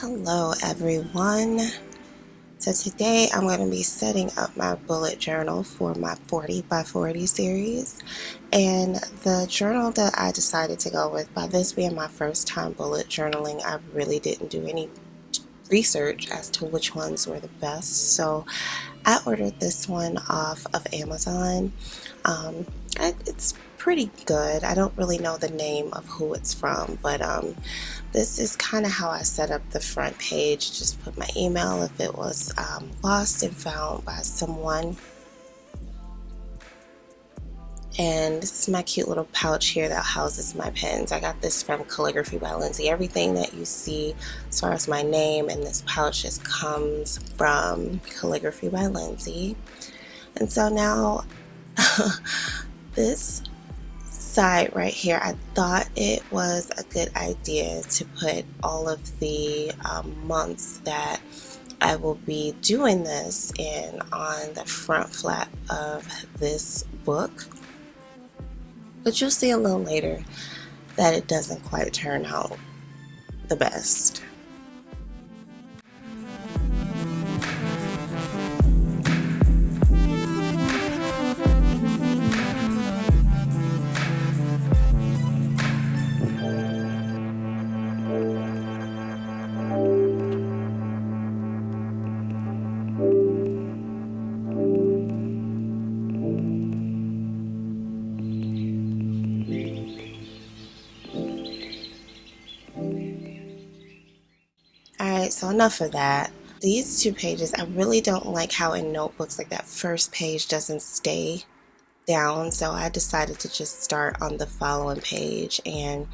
Hello everyone. So today I'm going to be setting up my bullet journal for my 40 by 40 series, and the journal that I decided to go with, by this being my first time bullet journaling, I really didn't do any research as to which ones were the best, so I ordered this one off of Amazon. It's pretty good. I don't really know the name of who it's from, but this is kind of how I set up the front page. Just put my email if it was lost and found by someone. And this is my cute little pouch here that houses my pens. I got this from Calligraphy by Lindsay. Everything that you see as far as my name and this pouch just comes from Calligraphy by Lindsay. And so now this side right here, I thought it was a good idea to put all of the months that I will be doing this in on the front flap of this book. But you'll see a little later that it doesn't quite turn out the best. Alright, so enough of that. These two pages, I really don't like how in notebooks like that first page doesn't stay down, so I decided to just start on the following page, and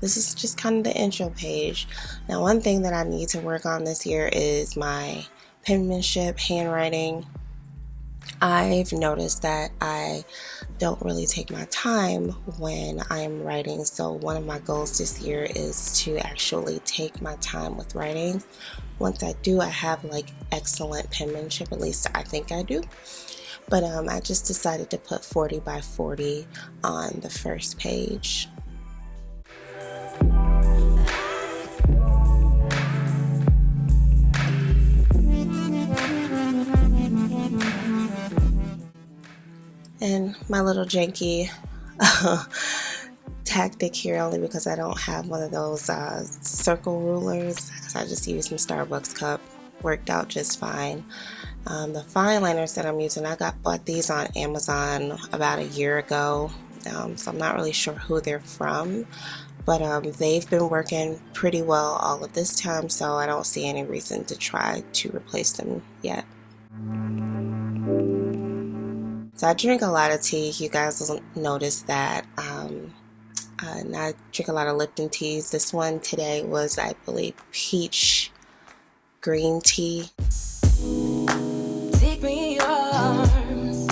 this is just kind of the intro page. Now, one thing that I need to work on this year is my penmanship handwriting. I've noticed that I don't really take my time when I'm writing, so one of my goals this year is to actually take my time with writing. Once I do, I have like excellent penmanship, at least I think I do. But I just decided to put 40 by 40 on the first page. And my little janky tactic here, only because I don't have one of those circle rulers, so I just used my Starbucks cup. Worked out just fine. The fine liners that I'm using, I bought these on Amazon about a year ago, so I'm not really sure who they're from, but they've been working pretty well all of this time, so I don't see any reason to try to replace them yet. So I drink a lot of tea. You guys will notice that. And I drink a lot of Lipton teas. This one today was, I believe, peach green tea. Take me arms.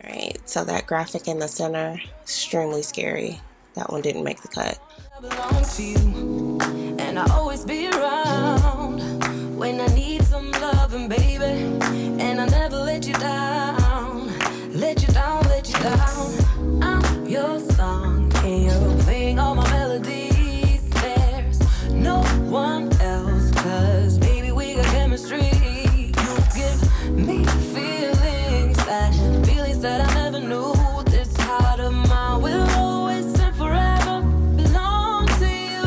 Right, so that graphic in the center, extremely scary. That one didn't make the cut. I belong to you, and I always be around when I need some loving, baby, and I never let you down. Let you down, let you down. I'm your song, and you're playing all my melodies. There's no one else, 'cause baby, we got chemistry. You give me feelings that I never knew. This heart of mine will always and forever belong to you.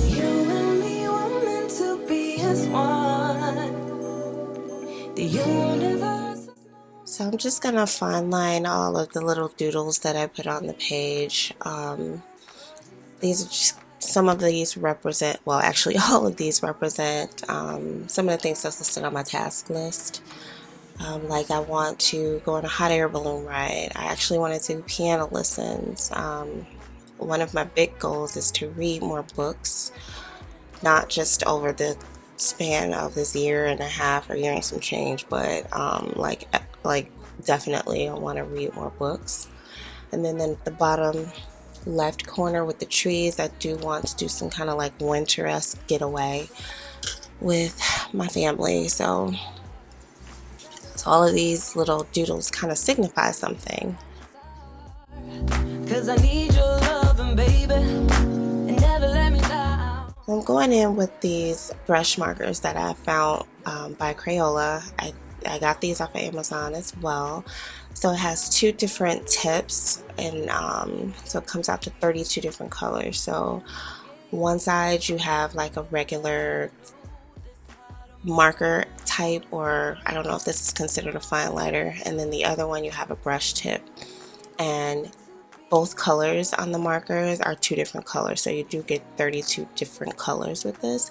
You and me were meant to be as one. The universe. So I'm just going to fine line all of the little doodles that I put on the page. These are just, some of these represent, well, actually all of these represent some of the things that's listed on my task list. Like I want to go on a hot air balloon ride. I actually want to do piano lessons. One of my big goals is to read more books, not just over the span of this year and a half or year and some change, but like definitely I want to read more books. And then at the bottom left corner with the trees, I do want to do some kind of like winter-esque getaway with my family. So all of these little doodles kind of signify something. 'Cause I need your loving, baby, and never let me down. I'm I'm going in with these brush markers that I found by Crayola. I got these off of Amazon as well. So it has 2 different tips, and so it comes out to 32 different colors. So one side you have like a regular marker type, or I don't know if this is considered a fine liner, and then the other one you have a brush tip, and both colors on the markers are 2 different colors, so you do get 32 different colors with this.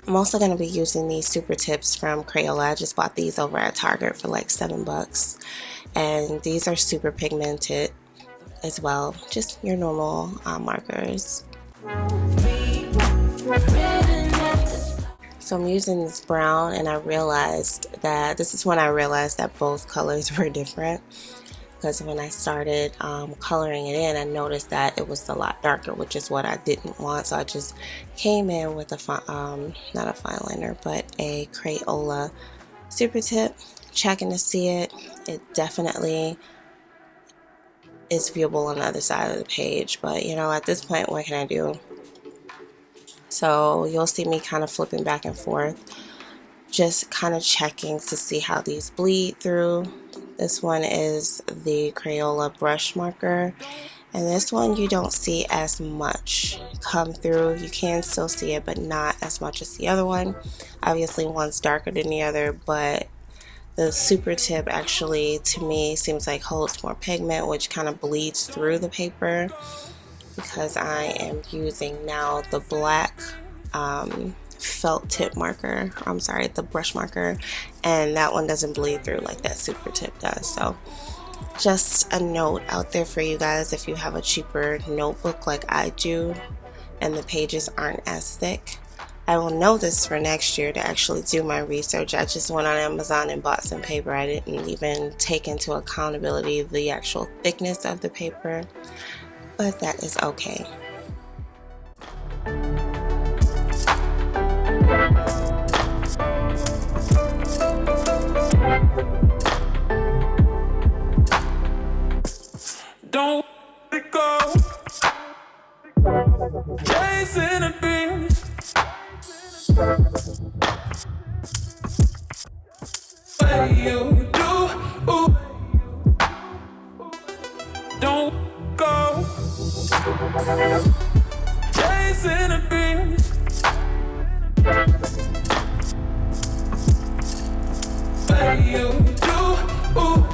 I'm also going to be using these super tips from Crayola. I just bought these over at Target for like $7, and these are super pigmented as well, just your normal markers. So I'm using this brown, and I realized that this is when I realized that both colors were different, because when I started coloring it in, I noticed that it was a lot darker, which is what I didn't want. So I just came in with a not a fine liner, but a Crayola super tip, checking to see it. It definitely is viewable on the other side of the page, but you know, at this point, what can I do? So you'll see me kind of flipping back and forth, just kind of checking to see how these bleed through. This one is the Crayola brush marker, and this one you don't see as much come through. You can still see it, but not as much as the other one. Obviously one's darker than the other, but the super tip actually to me seems like holds more pigment, which kind of bleeds through the paper, because I am using now the black felt tip marker, I'm sorry, the brush marker, and that one doesn't bleed through like that super tip does. So just a note out there for you guys, if you have a cheaper notebook like I do and the pages aren't as thick, I will know this for next year to actually do my research. I just went on Amazon and bought some paper. I didn't even take into accountability the actual thickness of the paper, but that is okay. Don't let it go. Chasing a dream. What you do? Ooh. Don't go. Chasing a dream. What you do? Ooh.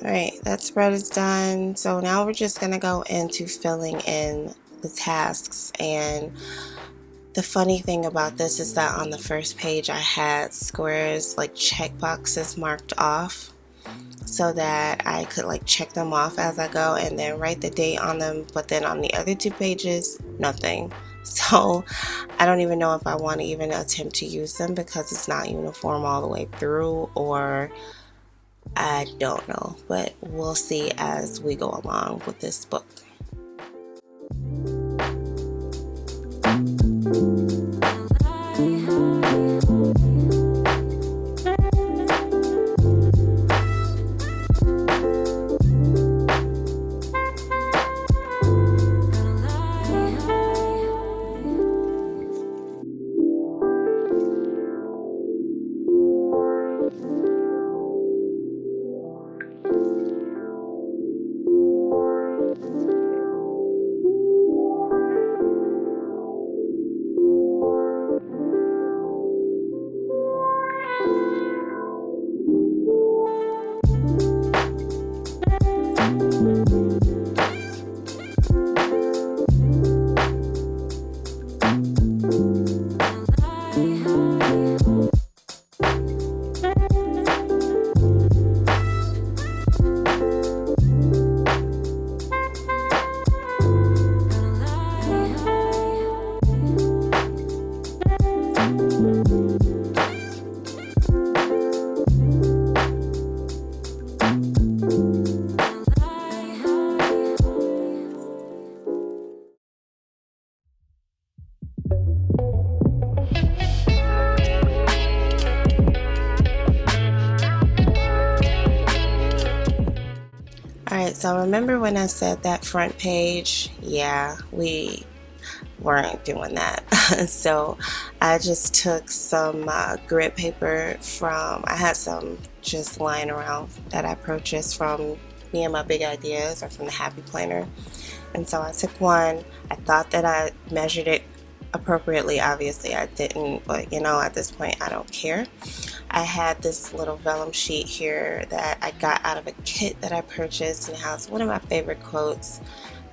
Alright, that spread is done. So now we're just going to go into filling in the tasks. And the funny thing about this is that on the first page I had squares, like check boxes marked off, so that I could like check them off as I go and then write the date on them. But then on the other 2 pages, nothing. So I don't even know if I want to even attempt to use them, because it's not uniform all the way through, or I don't know, but we'll see as we go along with this book. Alright, so remember when I said that front page? Yeah, we weren't doing that. So I just took some grid paper I had some just lying around that I purchased from Me and My Big Ideas, or from the Happy Planner. And so I took one. I thought that I measured it appropriately. Obviously I didn't, but you know, at this point I don't care. I had this little vellum sheet here that I got out of a kit that I purchased, and it has one of my favorite quotes.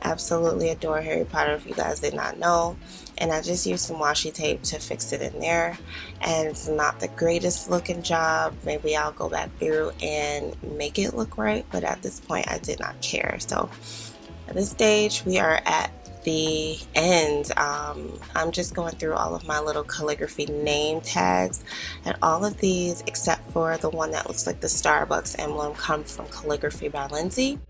Absolutely adore Harry Potter, if you guys did not know. And I just used some washi tape to fix it in there, and it's not the greatest looking job. Maybe I'll go back through and make it look right, but at this point I did not care. So at this stage we are at the end. I'm just going through all of my little calligraphy name tags, and all of these except for the one that looks like the Starbucks emblem come from Calligraphy by Lindsay.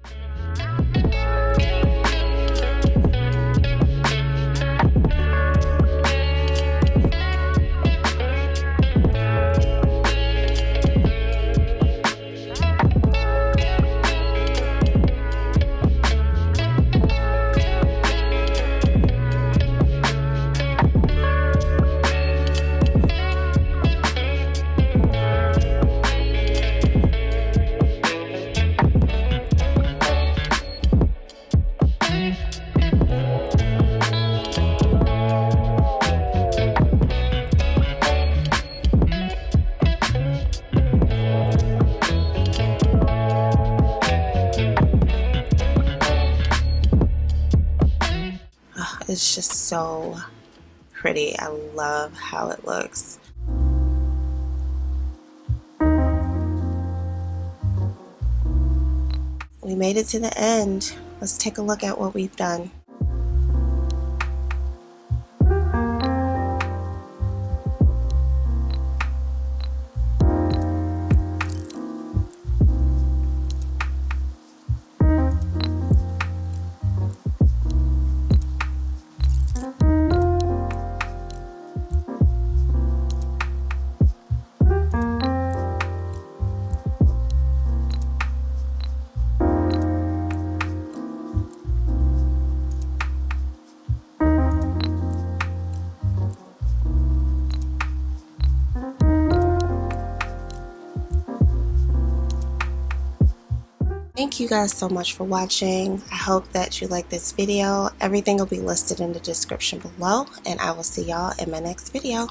It's just so pretty. I love how it looks. We made it to the end. Let's take a look at what we've done. Thank you guys so much for watching. I hope that you like this video. Everything will be listed in the description below, and I will see y'all in my next video.